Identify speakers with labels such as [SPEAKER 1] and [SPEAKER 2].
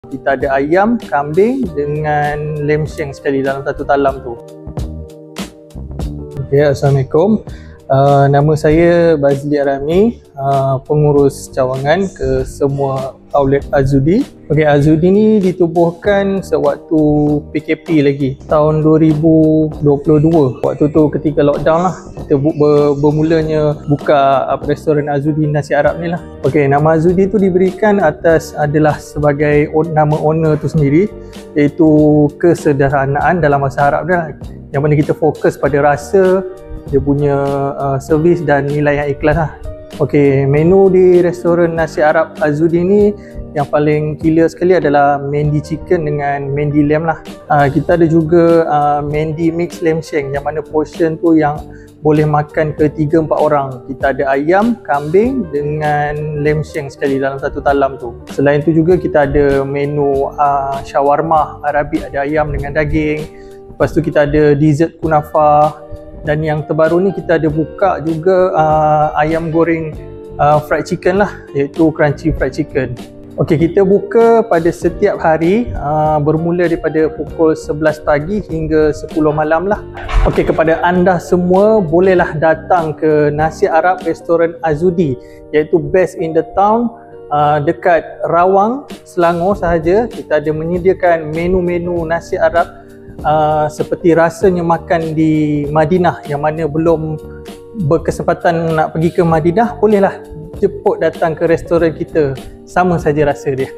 [SPEAKER 1] Kita ada ayam, kambing dengan lem sheng sekali dalam satu talam tu. Okay, Assalamualaikum. Nama saya Bazli Arami, pengurus cawangan ke semua outlet Azudi. Okay, Azudi ni ditubuhkan sewaktu PKP lagi, tahun 2022. Waktu tu ketika lockdown lah, kita bermulanya buka restoran Azudi Nasi Arab ni lah. Okay, nama Azudi tu diberikan atas adalah sebagai nama owner tu sendiri, iaitu kesederhanaan dalam bahasa Arab dia, yang mana kita fokus pada rasa, dia punya servis dan nilai yang ikhlas lah. Okay, menu di restoran Nasi Arab Azudi ni yang paling killer sekali adalah Mendy chicken dengan Mendy lamb lah. Kita ada juga Mendy mix lamb sheng, yang mana portion tu yang boleh makan ke 3-4 orang. Kita ada ayam, kambing dengan lamb sheng sekali dalam satu talam tu. Selain tu juga kita ada menu shawarma Arabik, ada ayam dengan daging. Lepas tu kita ada dessert kunafa. Dan yang terbaru ni kita ada buka juga ayam goreng fried chicken lah, iaitu crunchy fried chicken. Okey, kita buka pada setiap hari bermula daripada pukul 11 pagi hingga 10 malam lah. Okey, kepada anda semua bolehlah datang ke Nasi Arab Restoran Azudi, iaitu best in the town, dekat Rawang, Selangor sahaja. Kita ada menyediakan menu-menu Nasi Arab seperti rasanya makan di Madinah. Yang mana belum berkesempatan nak pergi ke Madinah, bolehlah jemput datang ke restoran kita, sama saja rasa dia.